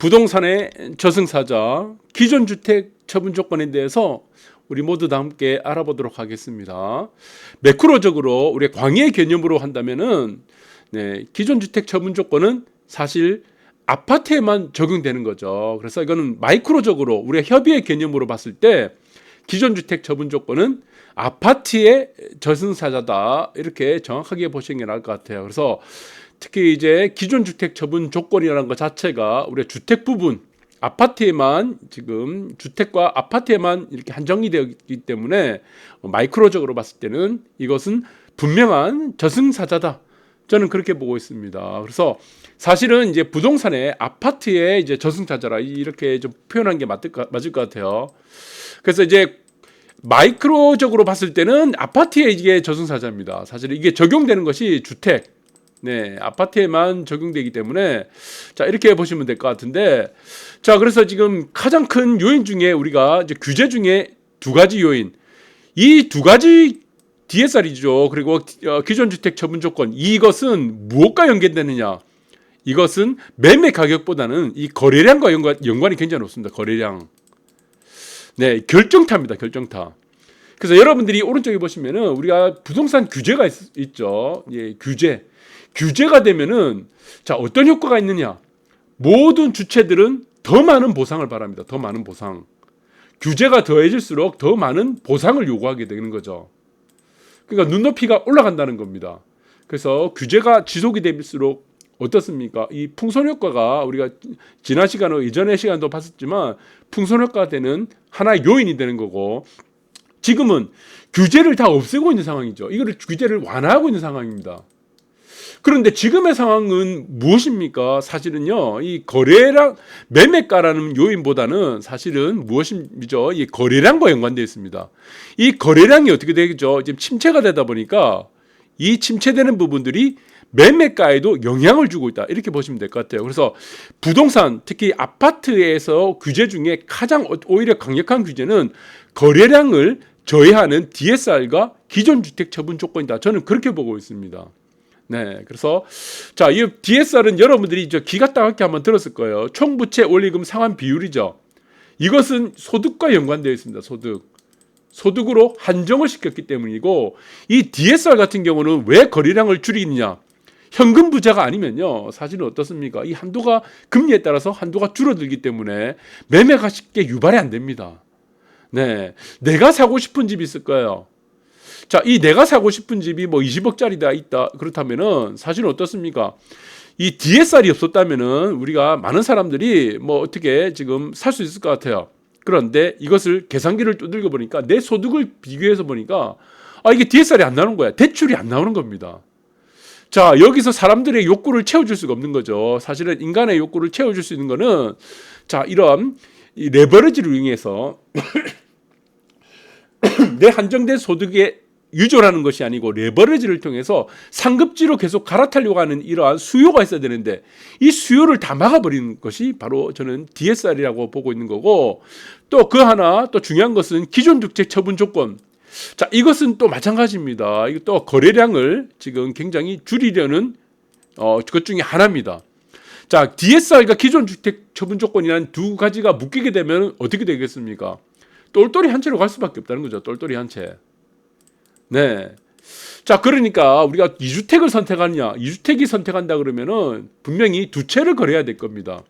부동산의 저승사자, 기존 주택 처분 조건에 대해서 우리 모두 다 함께 알아보도록 하겠습니다. 매크로적으로 우리 광의 개념으로 한다면은 기존 주택 처분 조건은 사실 아파트에만 적용되는 거죠. 그래서 이거는 마이크로적으로 우리가 협의의 개념으로 봤을 때 기존 주택 처분 조건은 아파트의 저승사자다, 이렇게 정확하게 보시는 게 나을 것 같아요. 그래서 특히 이제 기존 주택 처분 조건이라는 것 자체가 우리가 주택 부분, 아파트에만, 지금 주택과 아파트에만 이렇게 한정이 되어 있기 때문에 마이크로적으로 봤을 때는 이것은 분명한 저승사자다, 저는 그렇게 보고 있습니다. 그래서 사실은 이제 부동산의 아파트의 이제 저승사자라, 이렇게 좀 표현한 게 맞을 것 같아요. 그래서 이제 마이크로적으로 봤을 때는 아파트에 이게 저승사자입니다. 사실 이게 적용되는 것이 주택, 아파트에만 적용되기 때문에, 자, 이렇게 보시면 될 것 같은데, 자, 그래서 지금 가장 큰 요인 중에 우리가 이제 규제 중에 두 가지 요인, 이 두 가지 DSR이죠. 그리고 기존 주택 처분 조건, 이것은 무엇과 연계되느냐? 이것은 매매 가격보다는 이 거래량과 연관이 굉장히 높습니다. 거래량. 결정타입니다. 결정타. 그래서 여러분들이 오른쪽에 보시면은 우리가 부동산 규제가 있죠. 규제가 되면은, 자, 어떤 효과가 있느냐? 모든 주체들은 더 많은 보상을 바랍니다. 더 많은 보상. 규제가 더해질수록 더 많은 보상을 요구하게 되는 거죠. 그러니까 눈높이가 올라간다는 겁니다. 그래서 규제가 지속이 될수록 어떻습니까? 이 풍선 효과가 우리가 지난 시간에, 이전의 시간도 봤었지만 풍선 효과가 되는 하나의 요인이 되는 거고, 지금은 규제를 다 없애고 있는 상황이죠. 이거를 규제를 완화하고 있는 상황입니다. 그런데 지금의 상황은 무엇입니까? 사실은요, 이 거래량, 매매가라는 요인보다는 사실은 무엇이죠? 이 거래량과 연관되어 있습니다. 이 거래량이 어떻게 되겠죠? 지금 침체가 되다 보니까 이 침체되는 부분들이 매매가에도 영향을 주고 있다, 이렇게 보시면 될 것 같아요. 그래서 부동산, 특히 아파트에서 규제 중에 가장 오히려 강력한 규제는 거래량을 저해하는 DSR과 기존 주택 처분 조건이다, 저는 그렇게 보고 있습니다. 그래서 자, 이 DSR은 여러분들이 기가 따갑게 한번 들었을 거예요. 총부채 원리금 상환 비율이죠. 이것은 소득과 연관되어 있습니다. 소득으로 한정을 시켰기 때문이고, 이 DSR 같은 경우는 왜 거래량을 줄이느냐? 현금 부자가 아니면요, 사실은 어떻습니까? 이 한도가, 금리에 따라서 한도가 줄어들기 때문에 매매가 쉽게 유발이 안 됩니다. 내가 사고 싶은 집이 있을 거예요. 자, 이 내가 사고 싶은 집이 뭐 20억짜리다 있다, 그렇다면은 사실은 어떻습니까? 이 DSR이 없었다면은 우리가 많은 사람들이 뭐 어떻게 지금 살 수 있을 것 같아요. 그런데 이것을 계산기를 두들겨 보니까, 내 소득을 비교해서 보니까, 이게 DSR이 안 나오는 거야. 대출이 안 나오는 겁니다. 자, 여기서 사람들의 욕구를 채워줄 수가 없는 거죠. 사실은 인간의 욕구를 채워줄 수 있는 거는, 자, 이런 이 레버리지를 이용해서 내 한정된 소득에 유존하는 것이 아니고 레버리지를 통해서 상급지로 계속 갈아타려고 하는 이러한 수요가 있어야 되는데, 이 수요를 다 막아버리는 것이 바로 저는 DSR이라고 보고 있는 거고, 또 그 하나 또 중요한 것은 기존 주택 처분 조건. 자, 이것은 또 마찬가지입니다. 이거 또 거래량을 지금 굉장히 줄이려는 것 중에 하나입니다. 자, DSR과 기존 주택 처분 조건이라는 두 가지가 묶이게 되면 어떻게 되겠습니까? 똘똘이 한 채로 갈 수밖에 없다는 거죠. 똘똘이 한 채. 자, 그러니까 우리가 2주택을 선택하느냐, 2주택이 선택한다 그러면은 분명히 두 채를 거래해야 될 겁니다.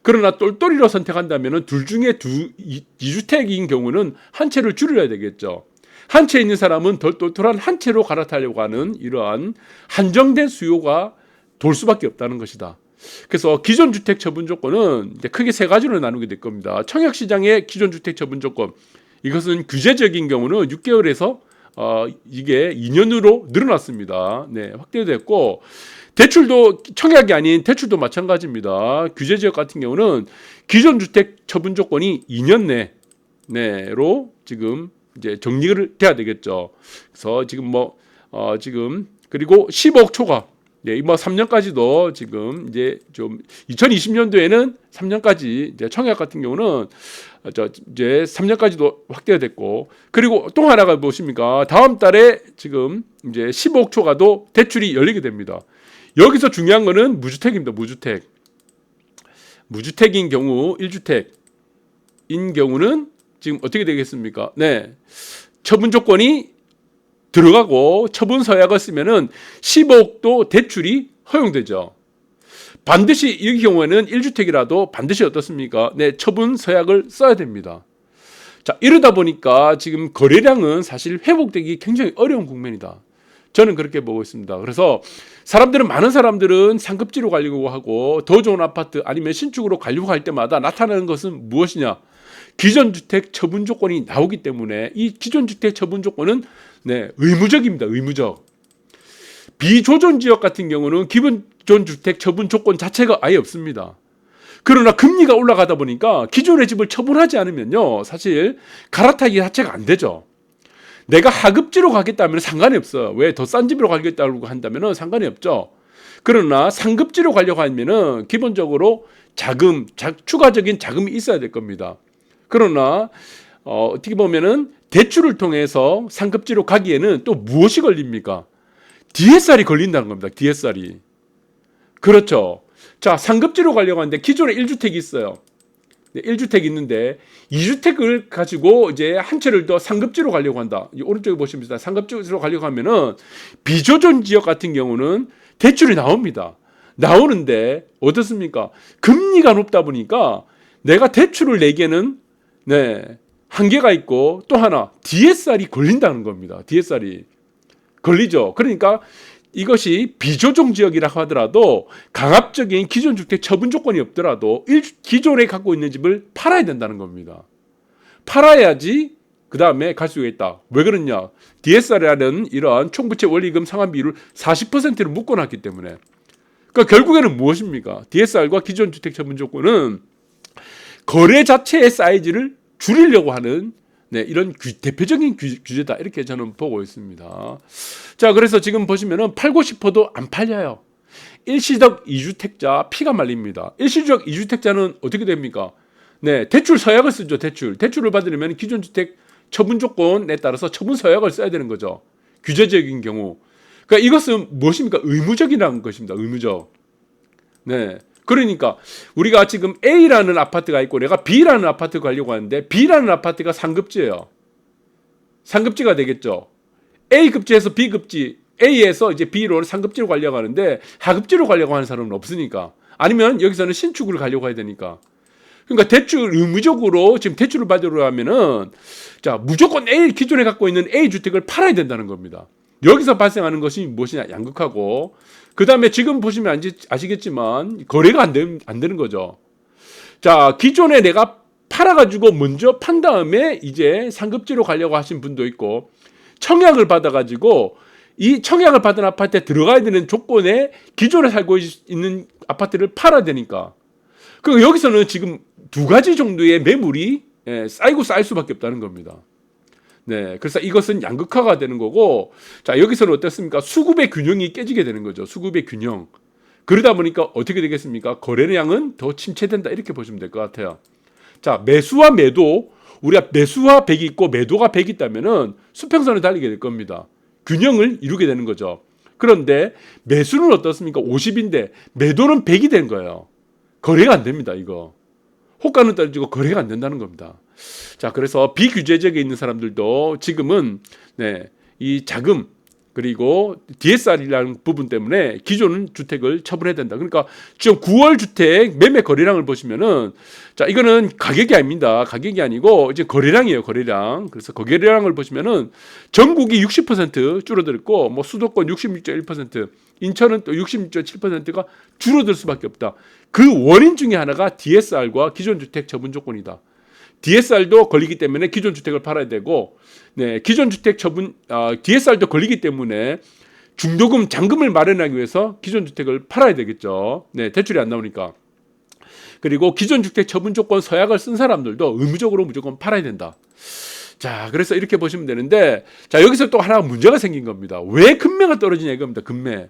그러나 똘똘이로 선택한다면은 둘 중에 2주택인 경우는 한 채를 줄여야 되겠죠. 한 채 있는 사람은 더 똘똘한 한 채로 갈아타려고 하는 이러한 한정된 수요가 돌 수밖에 없다는 것이다. 그래서 기존 주택 처분 조건은 이제 크게 세 가지로 나누게 될 겁니다. 청약시장의 기존 주택 처분 조건, 이것은 규제적인 경우는 6개월에서 이게 2년으로 늘어났습니다. 확대됐고, 대출도, 청약이 아닌 대출도 마찬가지입니다. 규제 지역 같은 경우는 기존 주택 처분 조건이 2년 내로 지금 이제 정리를 돼야 되겠죠. 그래서 지금 지금 그리고 15억 초과, 뭐 3년까지도 지금 이제 좀 2020년도에는 3년까지 이제 청약 같은 경우는 이제 3년까지도 확대가 됐고, 그리고 또 하나가 무엇입니까? 다음 달에 지금 이제 15억 초과도 대출이 열리게 됩니다. 여기서 중요한 거는 무주택입니다. 무주택. 무주택인 경우 1주택인 경우는 지금 어떻게 되겠습니까? 네. 처분 조건이 들어가고 처분 서약을 쓰면은 15억도 대출이 허용되죠. 반드시 이 경우에는 1주택이라도 반드시 어떻습니까? 네, 처분 서약을 써야 됩니다. 자, 이러다 보니까 지금 거래량은 사실 회복되기 굉장히 어려운 국면이다. 저는 그렇게 보고 있습니다. 그래서 많은 사람들은 상급지로 가려고 하고 더 좋은 아파트 아니면 신축으로 가려고 할 때마다 나타나는 것은 무엇이냐? 기존 주택 처분 조건이 나오기 때문에 이 기존 주택 처분 조건은 네, 의무적입니다. 의무적. 비조정 지역 같은 경우는 기본 주택 처분 조건 자체가 아예 없습니다. 그러나 금리가 올라가다 보니까 기존의 집을 처분하지 않으면요, 사실 갈아타기 자체가 안 되죠. 내가 하급지로 가겠다면 상관이 없어요. 왜? 더 싼 집으로 가겠다고 한다면 상관이 없죠. 그러나 상급지로 가려고 하면 기본적으로 추가적인 자금이 있어야 될 겁니다. 그러나 어떻게 보면은 대출을 통해서 상급지로 가기에는 또 무엇이 걸립니까? DSR이 걸린다는 겁니다. DSR이. 그렇죠. 자, 상급지로 가려고 하는데 기존에 1주택이 있어요. 1주택이 있는데 2주택을 가지고 이제 한 채를 더 상급지로 가려고 한다. 오른쪽에 보시면 상급지로 가려고 하면은 비조정 지역 같은 경우는 대출이 나옵니다. 나오는데 어떻습니까? 금리가 높다 보니까 내가 대출을 내기에는 네, 한계가 있고 또 하나 DSR이 걸린다는 겁니다. DSR이 걸리죠. 그러니까 이것이 비조정 지역이라고 하더라도 강압적인 기존 주택 처분 조건이 없더라도 기존에 갖고 있는 집을 팔아야 된다는 겁니다. 팔아야지 그 다음에 갈 수가 있다. 왜 그러냐? DSR이라는 이러한 총부채 원리금 상환 비율을 40%를 묶어놨기 때문에. 그러니까 결국에는 무엇입니까? DSR과 기존 주택 처분 조건은 거래 자체의 사이즈를 줄이려고 하는 네, 이런 대표적인 규제다. 이렇게 저는 보고 있습니다. 자, 그래서 지금 보시면은 팔고 싶어도 안 팔려요. 일시적 2주택자 피가 말립니다. 일시적 2주택자는 어떻게 됩니까? 네, 대출 서약을 쓰죠. 대출을 받으려면 기존 주택 처분 조건에 따라서 처분 서약을 써야 되는 거죠. 규제적인 경우. 그러니까 이것은 무엇입니까? 의무적이라는 것입니다. 의무적. 네. 그러니까 우리가 지금 A라는 아파트가 있고 내가 B라는 아파트 가려고 하는데 B라는 아파트가 상급지예요. 상급지가 되겠죠. A급지에서 B급지, A에서 이제 B로 상급지로 가려고 하는데 하급지로 가려고 하는 사람은 없으니까. 아니면 여기서는 신축을 가려고 해야 되니까. 그러니까 대출 의무적으로 지금 대출을 받으려 하면은 자, 무조건 기존에 갖고 있는 A 주택을 팔아야 된다는 겁니다. 여기서 발생하는 것이 무엇이냐? 양극화고. 그 다음에 지금 보시면 아시겠지만 거래가 안 되는 거죠. 자, 기존에 내가 팔아가지고 먼저 판 다음에 이제 상급지로 가려고 하신 분도 있고 청약을 받아가지고 이 청약을 받은 아파트에 들어가야 되는 조건에 기존에 살고 있는 아파트를 팔아야 되니까. 그 여기서는 지금 두 가지 정도의 매물이 쌓이고 쌓일 수밖에 없다는 겁니다. 네, 그래서 이것은 양극화가 되는 거고, 자, 여기서는 어떻습니까? 수급의 균형이 깨지게 되는 거죠. 수급의 균형. 그러다 보니까 어떻게 되겠습니까? 거래량은 더 침체된다. 이렇게 보시면 될 것 같아요. 자, 매수와 매도, 우리가 매수와 100이 있고 매도가 100이 있다면은 수평선을 달리게 될 겁니다. 균형을 이루게 되는 거죠. 그런데 매수는 어떻습니까? 50인데 매도는 100이 된 거예요. 거래가 안 됩니다, 이거. 호가는 떨어지고 거래가 안 된다는 겁니다. 자, 그래서 비규제적에 있는 사람들도 지금은 네, 이 자금 그리고 DSR이라는 부분 때문에 기존 주택을 처분해야 된다. 그러니까 지금 9월 주택 매매 거래량을 보시면은 자, 이거는 가격이 아닙니다. 가격이 아니고 이제 거래량이에요, 거래량. 그래서 거래량을 보시면은 전국이 60% 줄어들었고 뭐 수도권 66.1%, 인천은 또 66.7%가 줄어들 수밖에 없다. 그 원인 중에 하나가 DSR과 기존 주택 처분 조건이다. DSR도 걸리기 때문에 기존 주택을 팔아야 되고, 네, 기존 주택 처분, DSR도 걸리기 때문에 중도금, 잔금을 마련하기 위해서 기존 주택을 팔아야 되겠죠. 네, 대출이 안 나오니까. 그리고 기존 주택 처분 조건 서약을 쓴 사람들도 의무적으로 무조건 팔아야 된다. 자, 그래서 이렇게 보시면 되는데, 자, 여기서 또 하나 문제가 생긴 겁니다. 왜 금매가 떨어지냐 이겁니다. 금매.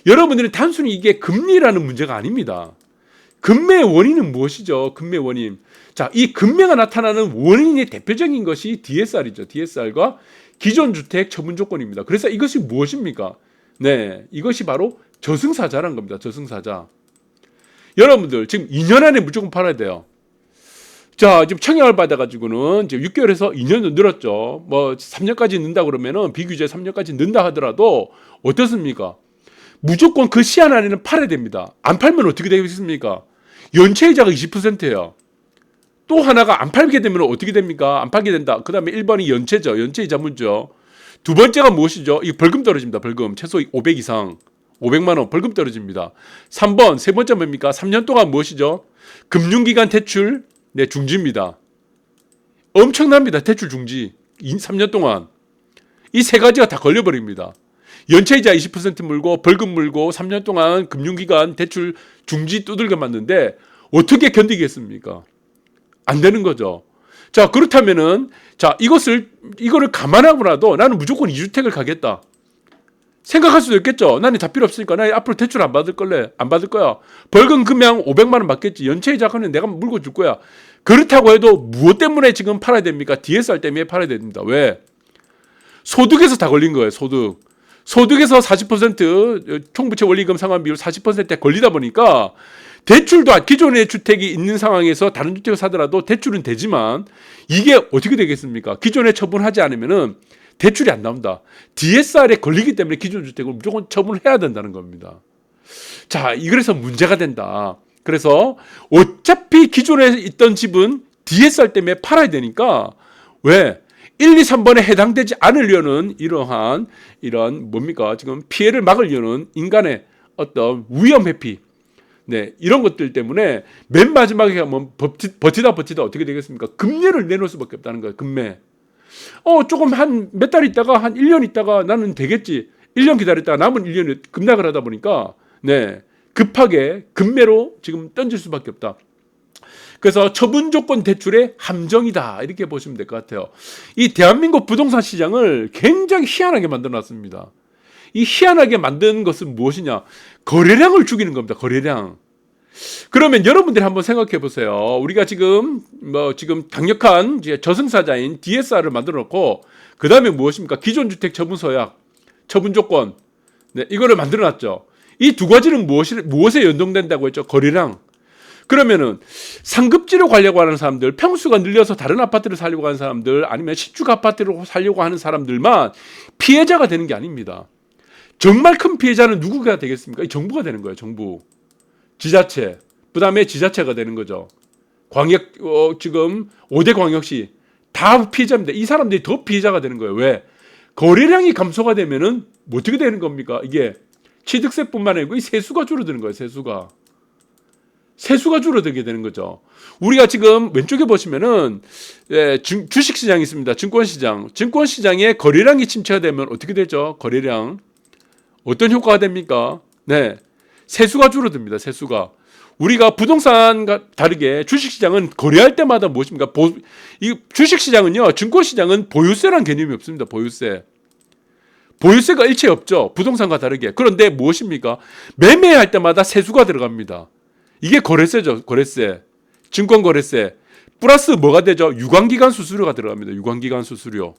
여러분들이 단순히 이게 금리라는 문제가 아닙니다. 금매의 원인은 무엇이죠? 금매 원인. 자, 이 금매가 나타나는 원인의 대표적인 것이 DSR이죠. DSR과 기존 주택 처분 조건입니다. 그래서 이것이 무엇입니까? 네, 이것이 바로 저승사자라는 겁니다. 저승사자. 여러분들 지금 2년 안에 무조건 팔아야 돼요. 자, 지금 청약을 받아가지고는 지금 6개월에서 2년도 늘었죠. 뭐 3년까지 는다 그러면은 비규제 3년까지 는다 하더라도 어떻습니까? 무조건 그 시한 안에는 팔아야 됩니다. 안 팔면 어떻게 되겠습니까? 연체이자가 20%예요. 또 하나가 안 팔게 되면 어떻게 됩니까? 안 팔게 된다. 그 다음에 1번이 연체죠. 연체이자 문죠. 두 번째가 무엇이죠? 이 벌금 떨어집니다. 벌금. 최소 500 이상. 500만 원 벌금 떨어집니다. 3번, 세 번째 뭡니까? 3년 동안 무엇이죠? 금융기관 대출 네, 중지입니다. 엄청납니다. 대출 중지. 3년 동안. 이 세 가지가 다 걸려버립니다. 연체이자 20% 물고 벌금 물고 3년 동안 금융기관 대출 중지 두들겨 맞는데 어떻게 견디겠습니까? 안 되는 거죠. 자, 그렇다면은 자, 이거를 감안하고라도 나는 무조건 2주택을 가겠다. 생각할 수도 있겠죠. 나는 다 필요 없으니까 나 앞으로 대출 안 받을 거야. 벌금 금양 500만 원 받겠지. 연체이자는 내가 물고 줄 거야. 그렇다고 해도 무엇 때문에 지금 팔아야 됩니까? DSR 때문에 팔아야 됩니다. 왜? 소득에서 다 걸린 거예요. 소득에서 40% 총부채 원리금 상환 비율 40%에 걸리다 보니까 대출도 기존의 주택이 있는 상황에서 다른 주택을 사더라도 대출은 되지만 이게 어떻게 되겠습니까? 기존에 처분하지 않으면은 대출이 안 나온다. DSR에 걸리기 때문에 기존 주택을 무조건 처분을 해야 된다는 겁니다. 자, 그래서 문제가 된다. 그래서 어차피 기존에 있던 집은 DSR 때문에 팔아야 되니까 왜? 1, 2, 3번에 해당되지 않으려는 이런 뭡니까? 지금 피해를 막으려는 인간의 어떤 위험 회피. 네, 이런 것들 때문에 맨 마지막에 가면 버티다 어떻게 되겠습니까? 금매를 내놓을 수밖에 없다는 거예요. 금매. 조금 한 몇 달 있다가 한 1년 있다가 나는 되겠지. 1년 기다렸다가 남은 1년을 급락을 하다 보니까 네, 급하게 금매로 지금 던질 수밖에 없다. 그래서 처분 조건 대출의 함정이다. 이렇게 보시면 될 것 같아요. 이 대한민국 부동산 시장을 굉장히 희한하게 만들어 놨습니다. 이 희한하게 만든 것은 무엇이냐? 거래량을 죽이는 겁니다. 거래량. 그러면 여러분들이 한번 생각해 보세요. 우리가 지금 강력한 이제 저승사자인 DSR을 만들어 놓고 그 다음에 무엇입니까? 기존 주택 처분 서약, 처분 조건. 네, 이거를 만들어 놨죠. 이 두 가지는 무엇에 연동된다고 했죠? 거래량. 그러면은 상급지로 가려고 하는 사람들, 평수가 늘려서 다른 아파트를 살려고 하는 사람들, 아니면 신축 아파트로 살려고 하는 사람들만 피해자가 되는 게 아닙니다. 정말 큰 피해자는 누구가 되겠습니까? 정부가 되는 거예요. 정부. 지자체. 그다음에 지자체가 되는 거죠. 지금 5대 광역시 다 피해자입니다. 이 사람들이 더 피해자가 되는 거예요. 왜? 거래량이 감소가 되면은 어떻게 되는 겁니까? 이게 취득세뿐만 아니고 이 세수가 줄어드는 거예요. 세수가 줄어들게 되는 거죠. 우리가 지금 왼쪽에 보시면은 주식시장이 있습니다. 증권시장의 거래량이 침체가 되면 어떻게 되죠? 거래량. 어떤 효과가 됩니까? 네, 세수가 줄어듭니다. 세수가. 우리가 부동산과 다르게 주식시장은 거래할 때마다 무엇입니까? 이 주식시장은요, 증권시장은 보유세라는 개념이 없습니다. 보유세가 일체 없죠. 부동산과 다르게. 그런데 무엇입니까? 매매할 때마다 세수가 들어갑니다. 이게 거래세죠. 거래세. 증권거래세. 플러스 뭐가 되죠? 유관기관 수수료가 들어갑니다. 유관기관 수수료.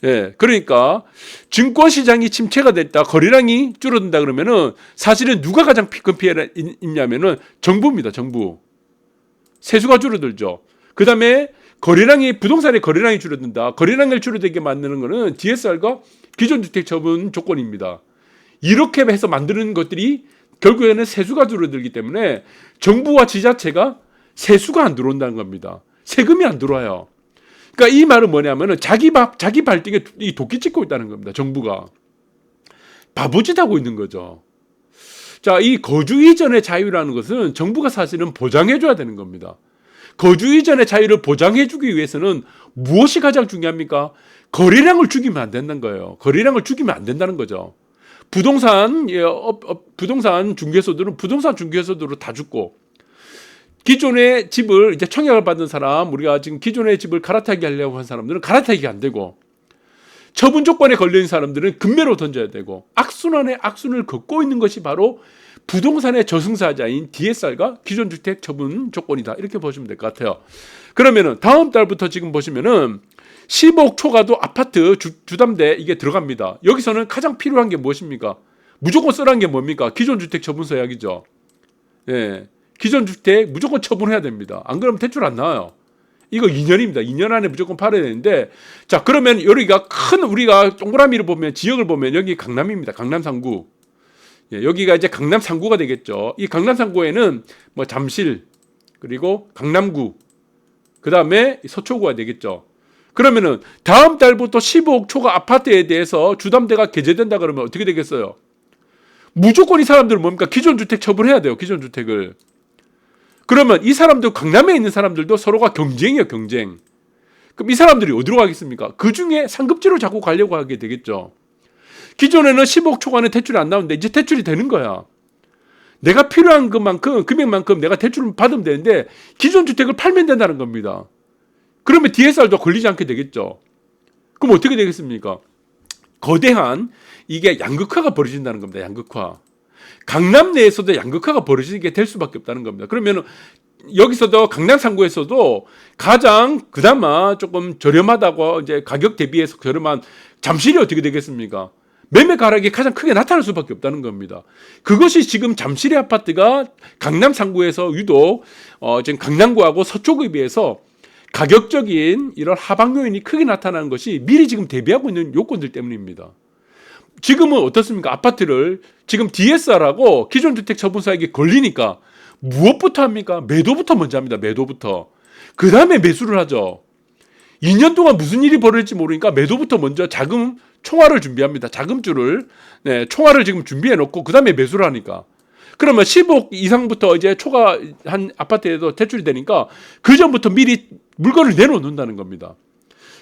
예, 그러니까 증권시장이 침체가 됐다, 거래량이 줄어든다 그러면은 사실은 누가 가장 큰 피해를 입냐면은 정부입니다. 정부. 세수가 줄어들죠. 그 다음에 부동산의 거래량이 줄어든다. 거래량을 줄어들게 만드는 거는 DSR과 기존 주택 처분 조건입니다. 이렇게 해서 만드는 것들이 결국에는 세수가 줄어들기 때문에 정부와 지자체가 세수가 안 들어온다는 겁니다. 세금이 안 들어와요. 그러니까 이 말은 뭐냐면은 자기 발등에 이 도끼 찍고 있다는 겁니다. 정부가 바보짓 하고 있는 거죠. 자, 이 거주 이전의 자유라는 것은 정부가 사실은 보장해줘야 되는 겁니다. 거주 이전의 자유를 보장해주기 위해서는 무엇이 가장 중요합니까? 거래량을 죽이면 안 된다는 거예요. 거래량을 죽이면 안 된다는 거죠. 부동산 중개소들은 부동산 중개소들로 다 죽고, 기존의 집을 이제 청약을 받은 사람, 우리가 지금 기존의 집을 갈아타기 하려고 한 사람들은 갈아타기가 안 되고, 처분 조건에 걸린 사람들은 금매로 던져야 되고, 악순환의 악순을 걷고 있는 것이 바로 부동산의 저승사자인 DSR과 기존 주택 처분 조건이다. 이렇게 보시면 될 것 같아요. 그러면은 다음 달부터 지금 보시면은 15억 초과도 아파트 주담대 이게 들어갑니다. 여기서는 가장 필요한 게 무엇입니까? 무조건 쓰라는 게 뭡니까? 기존 주택 처분 서약이죠. 예. 기존 주택 무조건 처분해야 됩니다. 안 그러면 대출 안 나와요. 이거 2년입니다. 2년 안에 무조건 팔아야 되는데, 자, 그러면 여기가 큰, 우리가 동그라미를 보면, 지역을 보면 여기 강남입니다. 강남 3구. 예, 여기가 이제 강남 3구가 되겠죠. 이 강남 3구에는 뭐 잠실, 그리고 강남구, 그 다음에 서초구가 되겠죠. 그러면은 다음 달부터 15억 초과 아파트에 대해서 주담대가 개재된다 그러면 어떻게 되겠어요? 무조건 이 사람들은 뭡니까? 기존 주택 처분해야 돼요. 기존 주택을. 그러면 이 사람들, 강남에 있는 사람들도 서로가 경쟁이에요. 경쟁. 그럼 이 사람들이 어디로 가겠습니까? 그 중에 상급지로 자꾸 가려고 하게 되겠죠. 기존에는 15억 초과는 대출이 안 나오는데 이제 대출이 되는 거야. 내가 필요한 것만큼, 금액만큼 내가 대출을 받으면 되는데 기존 주택을 팔면 된다는 겁니다. 그러면 DSR도 걸리지 않게 되겠죠. 그럼 어떻게 되겠습니까? 거대한 이게 양극화가 벌어진다는 겁니다. 양극화. 강남 내에서도 양극화가 벌어지게 될 수밖에 없다는 겁니다. 그러면 여기서도 강남 3구에서도 가장 그나마 조금 저렴하다고 이제 가격 대비해서 저렴한 잠실이 어떻게 되겠습니까? 매매 가락이 가장 크게 나타날 수밖에 없다는 겁니다. 그것이 지금 잠실의 아파트가 강남 3구에서 유독 지금 강남구하고 서초구에 비해서 가격적인 이런 하방 요인이 크게 나타나는 것이 미리 지금 대비하고 있는 요건들 때문입니다. 지금은 어떻습니까? 아파트를 지금 DSR하고 기존 주택 처분사에게 걸리니까 무엇부터 합니까? 매도부터 먼저 합니다. 매도부터. 그 다음에 매수를 하죠. 2년 동안 무슨 일이 벌어질지 모르니까 매도부터 먼저 자금 총알을 준비합니다. 자금줄을. 네, 총알을 지금 준비해 놓고 그 다음에 매수를 하니까. 그러면 15억 이상부터 이제 초과한 아파트에도 대출이 되니까 그 전부터 미리 물건을 내놓는다는 겁니다.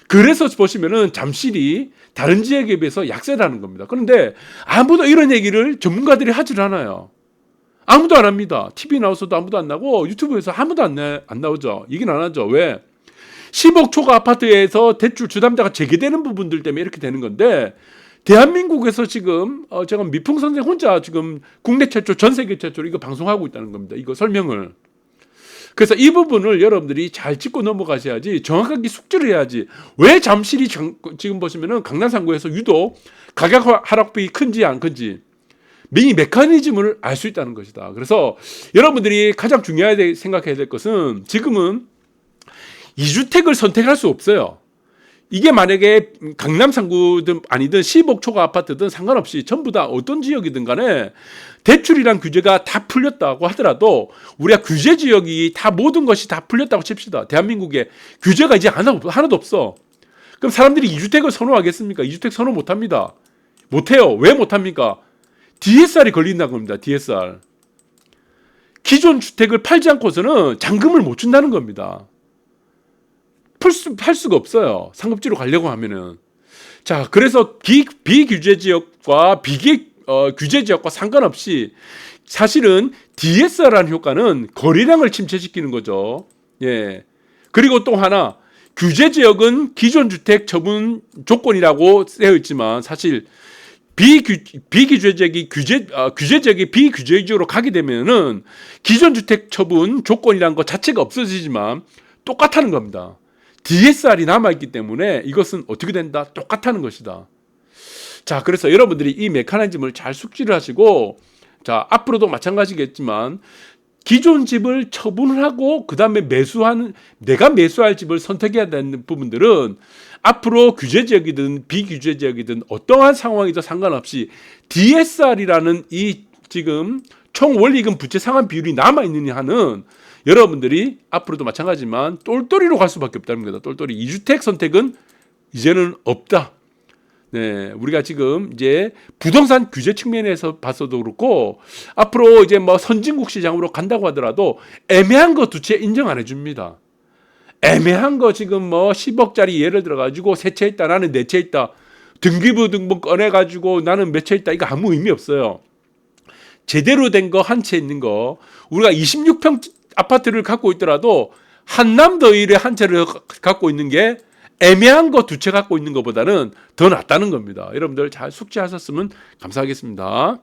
그래서 보시면은 잠실이 다른 지역에 비해서 약세라는 겁니다. 그런데 아무도 이런 얘기를 전문가들이 하질 않아요. 아무도 안 합니다. TV 나와서도 아무도 안 나고 유튜브에서 아무도 안 나오죠. 얘기는 안 하죠. 왜? 10억 초과 아파트에서 대출 주담대가 재개되는 부분들 때문에 이렇게 되는 건데 대한민국에서 지금 제가 미풍 선생 혼자 지금 국내 최초, 전 세계 최초로 이거 방송하고 있다는 겁니다. 이거 설명을. 그래서 이 부분을 여러분들이 잘 짚고 넘어가셔야지 정확하게 숙지를 해야지. 왜 잠실이 지금 보시면은 강남 3구에서 유독 가격 하락폭이 큰지 안 큰지 이 메커니즘을 알 수 있다는 것이다. 그래서 여러분들이 가장 중요하게 생각해야 될 것은 지금은 2주택을 선택할 수 없어요. 이게 만약에 강남 3구든 아니든 10억 초과 아파트든 상관없이 전부 다 어떤 지역이든 간에 대출이란 규제가 다 풀렸다고 하더라도 우리가 규제 지역이 다 모든 것이 다 풀렸다고 칩시다. 대한민국에 규제가 이제 하나도 없어. 그럼 사람들이 2주택을 선호하겠습니까? 2주택 선호 못합니다. 못해요. 왜 못합니까? DSR이 걸린다는 겁니다. DSR. 기존 주택을 팔지 않고서는 잔금을 못 준다는 겁니다. 팔 수가 없어요. 상급지로 가려고 하면은. 자, 그래서 비규제 지역과 규제 지역과 상관없이 사실은 DSR라는 효과는 거래량을 침체시키는 거죠. 예. 그리고 또 하나, 규제 지역은 기존 주택 처분 조건이라고 되어 있지만 사실 비규제 지역이 규제 지역이 비규제 지역으로 가게 되면은 기존 주택 처분 조건이라는 것 자체가 없어지지만 똑같다는 겁니다. DSR이 남아있기 때문에 이것은 어떻게 된다? 똑같다는 것이다. 자, 그래서 여러분들이 이 메커니즘을 잘 숙지를 하시고, 자, 앞으로도 마찬가지겠지만, 기존 집을 처분을 하고, 그 다음에 내가 매수할 집을 선택해야 되는 부분들은 앞으로 규제 지역이든 비규제 지역이든 어떠한 상황이든 상관없이 DSR이라는 이 지금 총 원리금 부채 상환 비율이 남아있는 한은 여러분들이 앞으로도 마찬가지지만 똘똘이로 갈 수밖에 없다는 겁니다. 똘똘이. 2주택 선택은 이제는 없다. 네, 우리가 지금 이제 부동산 규제 측면에서 봤어도 그렇고 앞으로 이제 뭐 선진국 시장으로 간다고 하더라도 애매한 거 두 채 인정 안 해줍니다. 애매한 거 지금 뭐 10억짜리 예를 들어가지고 세 채 있다, 나는 네 채 있다, 등기부 등본 꺼내가지고 나는 몇 채 있다, 이거 아무 의미 없어요. 제대로 된 거 한 채 있는 거, 우리가 26평 아파트를 갖고 있더라도 한남더일에 한 채를 갖고 있는 게 애매한 거 두 채 갖고 있는 것보다는 더 낫다는 겁니다. 여러분들 잘 숙지하셨으면 감사하겠습니다.